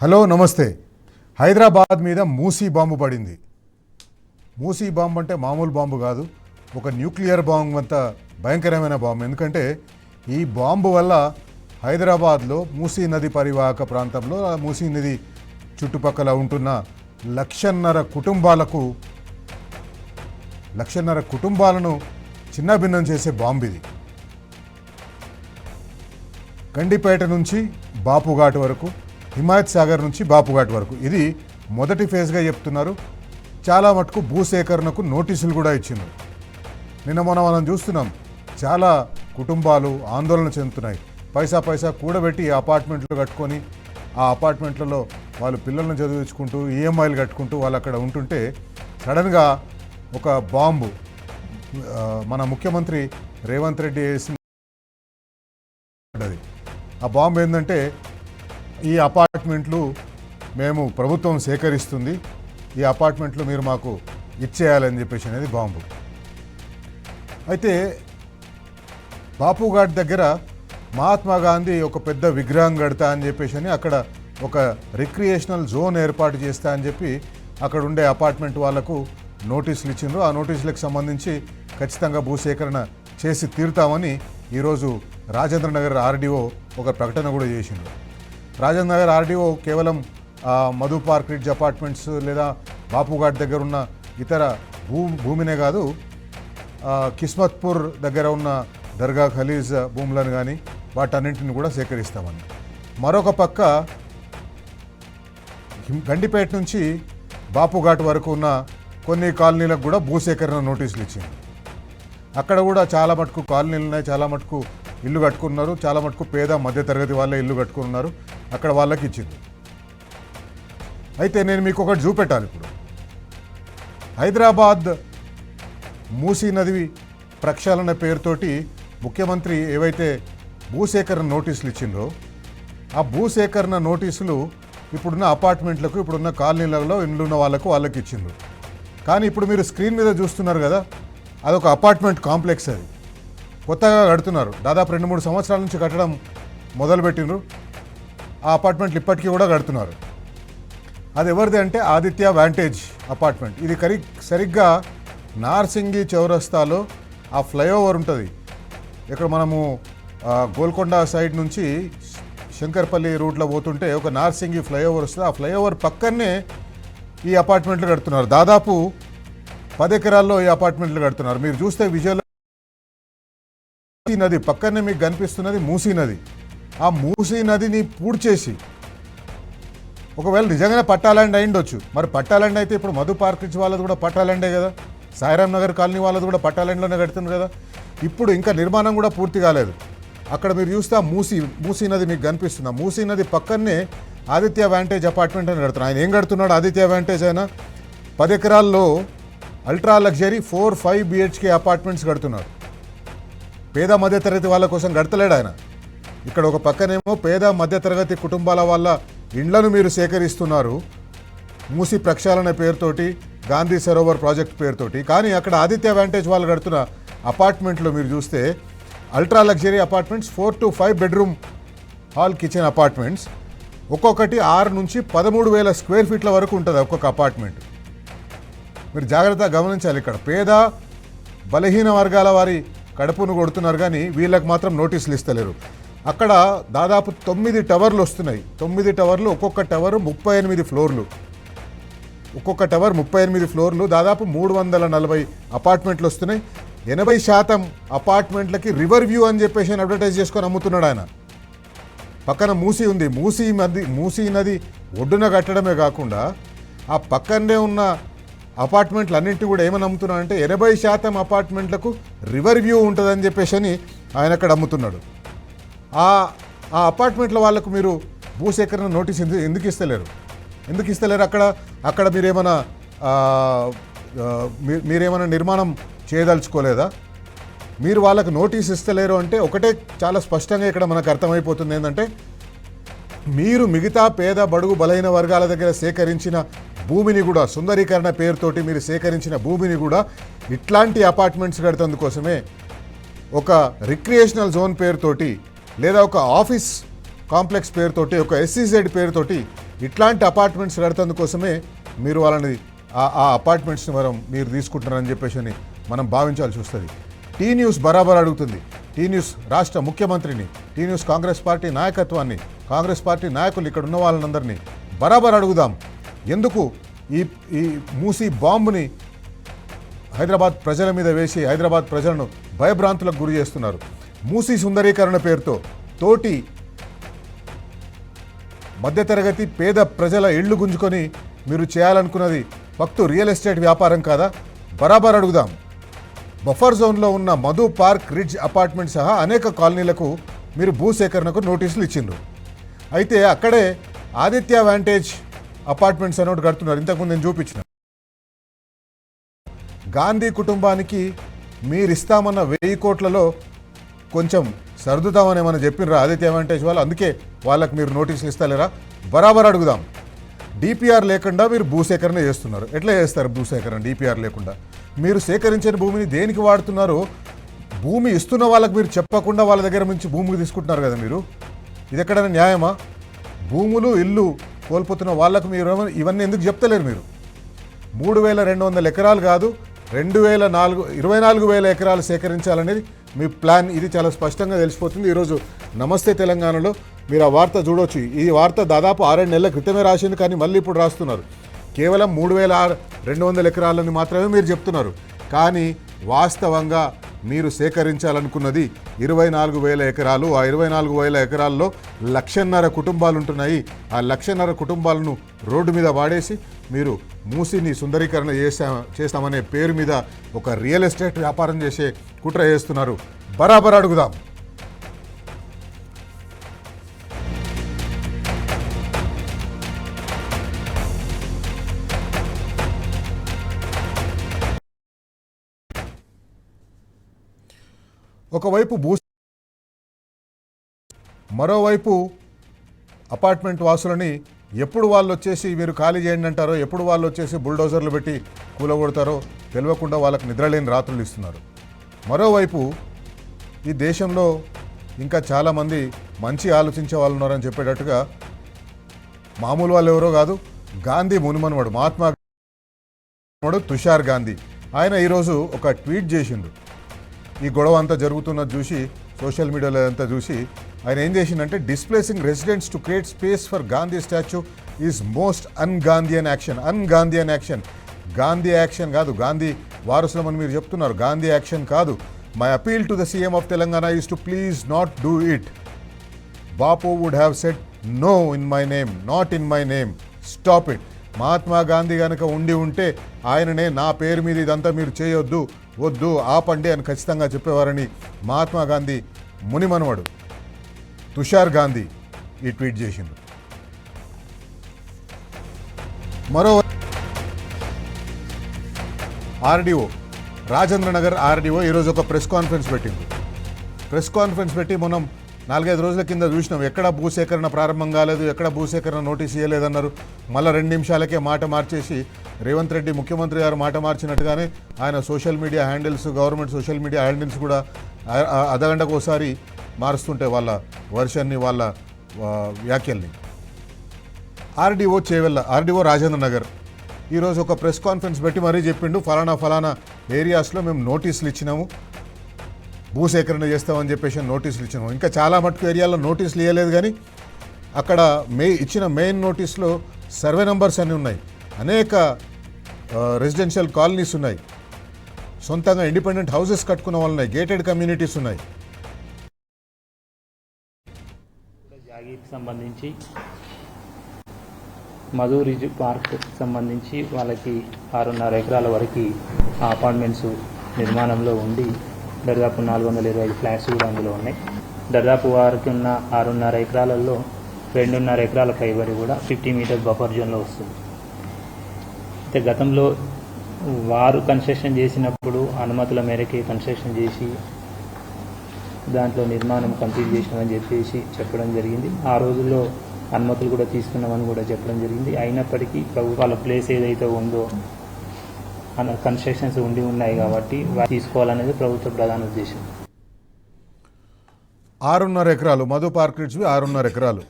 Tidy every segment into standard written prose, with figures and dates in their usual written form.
Hello నమస్తే. హైదరాబాద్ మీద Musi bomb పడింది. మూసీ బాంబు అంటే మామూలు బాంబు కాదు, ఒక న్యూక్లియర్ బాంబు అంత భయంకరమైన బాంబు. ఎందుకంటే ఈ బాంబు వల్ల హైదరాబాద్లో మూసీ నది పరివాహక ప్రాంతంలో మూసీ నది చుట్టుపక్కల ఉంటున్న లక్షన్నర కుటుంబాలను చిన్నభిన్నం చేసే బాంబు ఇది. గండిపేట నుంచి బాపుఘాట్ వరకు, హిమాయత్ సాగర్ నుంచి బాపుఘాట్ వరకు ఇది మొదటి ఫేజ్గా చెప్తున్నారు. చాలా మటుకు భూసేకరణకు నోటీసులు కూడా ఇచ్చినారు. నిన్న మనం చూస్తున్నాం, చాలా కుటుంబాలు ఆందోళన చెందుతున్నాయి. పైసా కూడబెట్టి అపార్ట్మెంట్లు కట్టుకొని ఆ అపార్ట్మెంట్లలో వాళ్ళు పిల్లలను చదివించుకుంటూ ఈఎంఐలు కట్టుకుంటూ వాళ్ళు అక్కడ ఉంటుంటే సడన్గా ఒక బాంబు మన ముఖ్యమంత్రి రేవంత్ రెడ్డి వేసిన. ఆ బాంబు ఏంటంటే, ఈ అపార్ట్మెంట్లు మేము ప్రభుత్వం సేకరిస్తుంది, ఈ అపార్ట్మెంట్లు మీరు మాకు ఇచ్చేయాలని చెప్పేసి అనేది బాంబు. అయితే బాపుఘాట్ దగ్గర మహాత్మా గాంధీ ఒక పెద్ద విగ్రహం కడతా అని చెప్పేసి అని అక్కడ ఒక రిక్రియేషనల్ జోన్ ఏర్పాటు చేస్తా అని చెప్పి అక్కడ ఉండే అపార్ట్మెంట్ వాళ్లకు నోటీసులు ఇచ్చిండ్రు. ఆ నోటీసులకు సంబంధించి ఖచ్చితంగా భూసేకరణ చేసి తీరుతామని ఈరోజు రాజేంద్ర నగర్ ఆర్డీఓ ఒక ప్రకటన కూడా చేసిండ్రు. రాజేంద్ర నగర్ ఆర్డీఓ కేవలం మధు పార్క్ రిడ్జ్ అపార్ట్మెంట్స్ లేదా బాపుఘాట్ దగ్గర ఉన్న ఇతర భూమినే కాదు, కిస్మత్పూర్ దగ్గర ఉన్న దర్గా ఖలీజ్ భూములను కానీ వాటన్నింటిని కూడా సేకరిస్తామని. మరొక పక్క గండిపేట నుంచి బాపుఘాట్ వరకు ఉన్న కొన్ని కాలనీలకు కూడా భూసేకరణ నోటీసులు ఇచ్చింది. అక్కడ కూడా చాలా మటుకు కాలనీలు ఉన్నాయి, చాలా మటుకు ఇల్లు కట్టుకున్నారు, చాలా మటుకు పేద మధ్యతరగతి వాళ్ళే ఇల్లు కట్టుకున్నారు, అక్కడ వాళ్ళకి ఇచ్చింది. అయితే నేను మీకు ఒకటి చూపెట్టాలి. ఇప్పుడు హైదరాబాద్ మూసీ నది ప్రక్షాళన పేరుతోటి ముఖ్యమంత్రి ఏవైతే భూసేకరణ నోటీసులు ఇచ్చిండ్రో ఆ భూసేకరణ నోటీసులు ఇప్పుడున్న అపార్ట్మెంట్లకు, ఇప్పుడున్న కాలనీలలో ఇండ్లున్న వాళ్ళకి ఇచ్చిండ్రు. కానీ ఇప్పుడు మీరు స్క్రీన్ మీద చూస్తున్నారు కదా, అదొక అపార్ట్మెంట్ కాంప్లెక్స్. అది కొత్తగా కడుతున్నారు, దాదాపు 2-3 సంవత్సరాల నుంచి కట్టడం మొదలుపెట్టిండ్రు. ఆ అపార్ట్మెంట్లు ఇప్పటికీ కూడా కడుతున్నారు. అది ఎవరిది అంటే ఆదిత్య వాంటేజ్ అపార్ట్మెంట్. ఇది సరిగ్గా నార్సింగి చౌరస్తాలో ఆ ఫ్లైఓవర్ ఉంటుంది. ఇక్కడ మనము గోల్కొండ సైడ్ నుంచి శంకర్పల్లి రూట్లో పోతుంటే ఒక నార్సింగి ఫ్లైఓవర్ వస్తుంది. ఆ ఫ్లైఓవర్ పక్కనే ఈ అపార్ట్మెంట్లు కడుతున్నారు. దాదాపు 10 ఎకరాల్లో ఈ అపార్ట్మెంట్లు కడుతున్నారు. మీరు చూస్తే విజువల్ నది పక్కనే మీకు కనిపిస్తున్నది మూసీ నది. ఆ మూసీ నదిని పూడ్చేసి, ఒకవేళ నిజంగానే పట్టాలండి అయిండొచ్చు. మరి పట్టాలండి అయితే ఇప్పుడు మధు పార్క్ వాళ్ళది కూడా పట్టాలండే కదా, సాయిరామ్ నగర్ కాలనీ వాళ్ళది కూడా పట్టాలండ్లోనే కడుతుంది కదా. ఇప్పుడు ఇంకా నిర్మాణం కూడా పూర్తి కాలేదు. అక్కడ మీరు చూస్తే మూసీ నది మీకు కనిపిస్తుంది. మూసీ నది పక్కనే ఆదిత్య వాంటేజ్ అపార్ట్మెంట్ అని కడుతున్నాడు. ఆయన ఏం కడుతున్నాడు? ఆదిత్య వాంటేజ్ అయినా 10 ఎకరాల్లో అల్ట్రా లగ్జరీ 4-5 BHK అపార్ట్మెంట్స్ కడుతున్నాడు. పేద మధ్యతరగతి వాళ్ళ కోసం కడతలేడు ఆయన. ఇక్కడ ఒక పక్కనేమో పేద మధ్యతరగతి కుటుంబాల వాళ్ళ ఇండ్లను మీరు సేకరిస్తున్నారు మూసీ ప్రక్షాళన పేరుతోటి, గాంధీ సరోవర్ ప్రాజెక్ట్ పేరుతోటి. కానీ అక్కడ ఆదిత్య వాంటేజ్ వాళ్ళు కడుతున్న అపార్ట్మెంట్లో మీరు చూస్తే ultra luxury apartments 4 to 5 bedroom hall kitchen apartments. ఒక్కొక్కటి 6 నుంచి 13,000 స్క్వేర్ ఫీట్ల వరకు ఉంటుంది ఒక్కొక్క అపార్ట్మెంట్. మీరు జాగ్రత్తగా గమనించాలి. ఇక్కడ పేద బలహీన వర్గాల వారి కడుపును కొడుతున్నారు, కానీ వీళ్ళకి మాత్రం నోటీసులు ఇస్తలేరు. అక్కడ దాదాపు 9 టవర్లు వస్తున్నాయి. 9 టవర్లు, ఒక్కొక్క టవర్ 38 ఫ్లోర్లు. ఒక్కొక్క టవర్ 38 ఫ్లోర్లు, దాదాపు 340 అపార్ట్మెంట్లు వస్తున్నాయి. 80% అపార్ట్మెంట్లకి రివర్ వ్యూ అని చెప్పేసి అడ్వర్టైజ్ చేసుకొని అమ్ముతున్నాడు ఆయన. పక్కన మూసీ ఉంది. మూసీ నది ఒడ్డున కట్టడమే కాకుండా ఆ పక్కనే ఉన్న అపార్ట్మెంట్లు అన్నింటినీ కూడా ఏమని అమ్ముతున్నాడంటే 80% అపార్ట్మెంట్లకు రివర్ వ్యూ ఉంటుందని చెప్పేసి అని ఆయన అక్కడ అమ్ముతున్నాడు. ఆ అపార్ట్మెంట్ల వాళ్ళకు మీరు భూసేకరణ నోటీస్ ఎందుకు ఇస్తలేరు? అక్కడ మీరేమైనా నిర్మాణం చేయదలుచుకోలేదా? మీరు వాళ్ళకు నోటీస్ ఇస్తలేరు అంటే ఒకటే చాలా స్పష్టంగా ఇక్కడ మనకు అర్థమైపోతుంది ఏంటంటే, మీరు మిగతా పేద బడుగు బలహీన వర్గాల దగ్గర సేకరించిన భూమిని కూడా, సుందరీకరణ పేరుతోటి మీరు సేకరించిన భూమిని కూడా ఇట్లాంటి అపార్ట్మెంట్స్ కడుతందుకోసమే ఒక రిక్రియేషనల్ జోన్ పేరుతోటి లేదా ఒక ఆఫీస్ కాంప్లెక్స్ పేరుతోటి, ఒక SEZ పేరుతోటి ఇట్లాంటి అపార్ట్మెంట్స్ కడతందుకోసమే మీరు వాళ్ళని ఆ అపార్ట్మెంట్స్ని మీరు తీసుకుంటున్నారని చెప్పేసి మనం భావించాల్సి వస్తుంది. టీ న్యూస్ బరాబర్ అడుగుతుంది. టీ న్యూస్ రాష్ట్ర ముఖ్యమంత్రిని, టీ న్యూస్ కాంగ్రెస్ పార్టీ నాయకత్వాన్ని, కాంగ్రెస్ పార్టీ నాయకులు ఇక్కడ ఉన్న వాళ్ళందరినీ బరాబర్ అడుగుదాం. ఎందుకు ఈ మూసీ బాంబుని హైదరాబాద్ ప్రజల మీద వేసి హైదరాబాద్ ప్రజలను భయభ్రాంతులకు గురి చేస్తున్నారు? మూసీ సుందరీకరణ పేరుతో తోటి మధ్యతరగతి పేద ప్రజల ఇళ్లు గుంజుకొని మీరు చేయాలనుకున్నది భక్తు రియల్ ఎస్టేట్ వ్యాపారం కాదా? బరాబర్ అడుగుదాం. బఫర్ జోన్లో ఉన్న మధు పార్క్ రిడ్జ్ అపార్ట్మెంట్ సహా అనేక కాలనీలకు మీరు భూసేకరణకు నోటీసులు ఇచ్చిండ్రు. అయితే అక్కడే ఆదిత్య వాంటేజ్ అపార్ట్మెంట్స్ అని ఒకటి కడుతున్నారు. ఇంతకుముందు నేను చూపించిన గాంధీ కుటుంబానికి మీరు ఇస్తామన్న 1000 కోట్లలో కొంచెం సర్దుతామని మనం చెప్పినరా ఆదిత్య వాంటేజ్ వాళ్ళు? అందుకే వాళ్ళకి మీరు నోటీసులు ఇస్తలేరా? బరాబర్ అడుగుదాం. డిపిఆర్ లేకుండా మీరు భూసేకరణ చేస్తున్నారు. ఎట్లా చేస్తారు భూసేకరణ డిపిఆర్ లేకుండా? మీరు సేకరించిన భూమిని దేనికి వాడుతున్నారో భూమి ఇస్తున్న వాళ్ళకి మీరు చెప్పకుండా వాళ్ళ దగ్గర నుంచి భూమికి తీసుకుంటున్నారు కదా మీరు. ఇది ఎక్కడైనా న్యాయమా? భూములు ఇల్లు కోల్పోతున్న వాళ్ళకు మీరు ఇవన్నీ ఎందుకు చెప్తలేరు? మీరు 3200 ఎకరాలు కాదు 24,000 ఎకరాలు సేకరించాలనేది మీ ప్లాన్. ఇది చాలా స్పష్టంగా తెలిసిపోతుంది. ఈరోజు నమస్తే తెలంగాణలో మీరు ఆ వార్త చూడవచ్చు. ఈ వార్త దాదాపు 6-7 నెలల క్రితమే రాసింది, కానీ మళ్ళీ ఇప్పుడు రాస్తున్నారు. కేవలం 3,200 ఎకరాలని మాత్రమే మీరు చెప్తున్నారు. కానీ వాస్తవంగా మీరు సేకరించాలనుకున్నది 24,000 ఎకరాలు. ఆ 24,000 ఎకరాల్లో 1,50,000 కుటుంబాలు ఉంటున్నాయి. ఆ 1,50,000 కుటుంబాలను రోడ్డు మీద వాడేసి మీరు మూసీని సుందరీకరణ చేస్తామనే పేరు మీద ఒక రియల్ ఎస్టేట్ వ్యాపారం చేసే కుట్ర చేస్తున్నారు. బరాబర్ అడుగుదాం. ఒకవైపు మరోవైపు అపార్ట్మెంట్ వాసులని ఎప్పుడు వాళ్ళు వచ్చేసి మీరు ఖాళీ చేయండి అంటారో, ఎప్పుడు వాళ్ళు వచ్చేసి బుల్డోజర్లు పెట్టి కూలగొడతారో తెలియకుండా వాళ్ళకి నిద్రలేని రాత్రులు ఇస్తున్నారు. మరోవైపు ఈ దేశంలో ఇంకా చాలామంది మంచి ఆలోచించే వాళ్ళు ఉన్నారని చెప్పేటట్టుగా మామూలు వాళ్ళు ఎవరో కాదు, గాంధీ మునిమనువాడు మహాత్మా గాంధీ తుషార్ గాంధీ. ఆయన ఈరోజు ఒక ట్వీట్ చేసిండు. ఈ గొడవ అంతా జరుగుతున్నది చూసి సోషల్ మీడియాలో అంతా చూసి ఆయన ఏం చేసిందంటే, displacing residents to create space for Gandhi statue is most ungandhian action. Ungandhian action. Gandhi action కాదు, గాంధీ వారసులమని మీరు చెప్తున్నారు. గాంధీ యాక్షన్ కాదు. My appeal to the CM of Telangana is to please not do it. Bapu would have said no in my name, not in my name, stop it. Mahatma Gandhi కనుక ఉంటే ఆయననే నా పేరు మీద ఇదంతా మీరు చేయొద్దు, వద్దు, ఆపండి అని ఖచ్చితంగా చెప్పేవారని మహాత్మా గాంధీ మునిమనవడు తుషార్ గాంధీ ఈ ట్వీట్ చేసిండు. మరో ఆర్డీఓ రాజేంద్ర నగర్ ఆర్డీఓ ఈరోజు ఒక ప్రెస్ కాన్ఫరెన్స్ పెట్టింది. ప్రెస్ కాన్ఫరెన్స్ పెట్టి మనం 4-5 రోజుల కింద చూసినాం. ఎక్కడ భూసేకరణ ప్రారంభం కాలేదు, ఎక్కడ భూసేకరణ నోటీస్ ఇవ్వలేదన్నారు. మళ్ళీ 2 నిమిషాలకే మాట మార్చేసి రేవంత్ రెడ్డి ముఖ్యమంత్రి గారు మాట మార్చినట్టుగానే ఆయన social media handles, government social media handles కూడా అర్ధగంటకు ఒకసారి మారుస్తుంటే వాళ్ళ వర్షన్ని, వాళ్ళ వ్యాఖ్యల్ని. ఆర్డీఓ చేవెళ్ళ, ఆర్డీఓ రాజేంద్ర నగర్ ఈరోజు ఒక ప్రెస్ కాన్ఫరెన్స్ పెట్టి మరీ చెప్పిండు, ఫలానా ఏరియాస్లో మేము నోటీసులు ఇచ్చినాము, భూసేకరణ చేస్తామని చెప్పేసి నోటీసులు ఇచ్చినాము. ఇంకా చాలా మటుకు ఏరియాలో నోటీసులు ఇవ్వలేదు, కానీ అక్కడ ఇచ్చిన మెయిన్ నోటీస్లో సర్వే నంబర్స్ అన్నీ ఉన్నాయి. అనేక రెసిడెన్షియల్ కాలనీస్ ఉన్నాయి, సొంతంగా ఇండిపెండెంట్ హౌసెస్ కట్టుకున్న వాళ్ళు ఉన్నాయి, గేటెడ్ కమ్యూనిటీస్ ఉన్నాయి. జాగీర్కి సంబంధించి మధు రిజ్ పార్క్ సంబంధించి వాళ్ళకి 6.5 ఎకరాల వరకు ఆ అపార్ట్మెంట్స్ నిర్మాణంలో ఉండి దాదాపు 425 ఫ్లాట్స్ కూడా అందులో ఉన్నాయి. దాదాపు వారికి ఉన్న 6.5 ఎకరాలలో 2.5 ఎకరాల పైబడి కూడా 50 మీటర్స్ బఫర్ జోన్లో వస్తుంది. అయితే గతంలో వారు కన్స్ట్రక్షన్ చేసినప్పుడు అనుమతుల మేరకే కన్స్ట్రక్షన్ చేసి దాంట్లో నిర్మాణం కంప్లీట్ చేసినామని చెప్పేసి చెప్పడం జరిగింది. ఆ రోజుల్లో అనుమతులు కూడా తీసుకున్నామని కూడా చెప్పడం జరిగింది. అయినప్పటికీ ప్రభుత్వాల ప్లేస్ ఏదైతే ఉందో కన్స్ట్రక్షన్స్ ఉన్నాయి కాబట్టి తీసుకోవాలనేది ప్రభుత్వ ప్రధాన ఉద్దేశం. 6.5 ఎకరాలు మధు పార్క్ రిడ్జ్వి 6.5 ఎకరాలు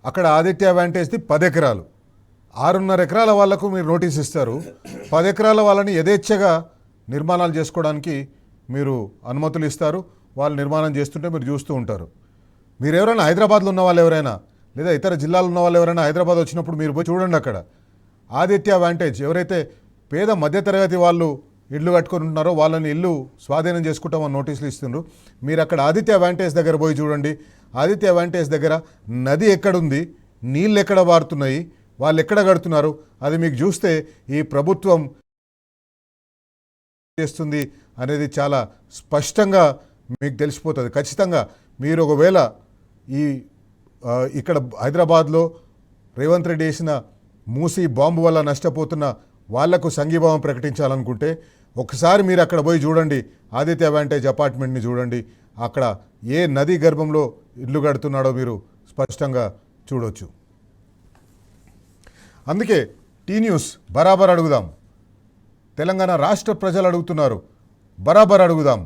అక్కడ ఆదిత్య అడ్వాంటేజ్ది 10 ఎకరాలు. 6.5 ఎకరాల వాళ్లకు మీరు నోటీస్ ఇస్తారు, 10 ఎకరాల వాళ్ళని యథేచ్ఛగా నిర్మాణాలు చేసుకోవడానికి మీరు అనుమతులు ఇస్తారు. వాళ్ళు నిర్మాణం చేస్తుంటే మీరు చూస్తూ ఉంటారు. మీరు ఎవరైనా హైదరాబాద్లో ఉన్న వాళ్ళు ఎవరైనా లేదా ఇతర జిల్లాలో ఉన్న వాళ్ళు ఎవరైనా హైదరాబాద్ వచ్చినప్పుడు మీరు పోయి చూడండి. అక్కడ ఆదిత్య అడ్వాంటేజ్ ఎవరైతే పేద మధ్యతరగతి వాళ్ళు ఇల్లు కట్టుకొని ఉంటున్నారో వాళ్ళని ఇల్లు స్వాధీనం చేసుకుంటామని నోటీసులు ఇస్తున్నారు. మీరు అక్కడ ఆదిత్య అడ్వాంటేజ్ దగ్గర పోయి చూడండి. ఆదిత్య అడ్వాంటేజ్ దగ్గర నది ఎక్కడుంది, నీళ్ళు ఎక్కడ వారుతున్నాయి, వాళ్ళు ఎక్కడ కడుతున్నారు, అది మీకు చూస్తే ఈ ప్రభుత్వం చేస్తుంది అనేది చాలా స్పష్టంగా మీకు తెలిసిపోతుంది. ఖచ్చితంగా మీరు ఒకవేళ ఇక్కడ హైదరాబాద్లో రేవంత్ రెడ్డి వేసిన మూసీ బాంబు వల్ల నష్టపోతున్న వాళ్లకు సంఘీభావం ప్రకటించాలనుకుంటే ఒకసారి మీరు అక్కడ పోయి చూడండి. ఆదిత్య అడ్వాంటేజ్ అపార్ట్మెంట్ని చూడండి. అక్కడ ఏ నదీ గర్భంలో ఇల్లు కడుతున్నాడో మీరు స్పష్టంగా చూడవచ్చు. అందుకే టీ న్యూస్ బరాబర్ అడుగుదాం. తెలంగాణ రాష్ట్ర ప్రజలు అడుగుతున్నారు, బరాబర్ అడుగుదాం.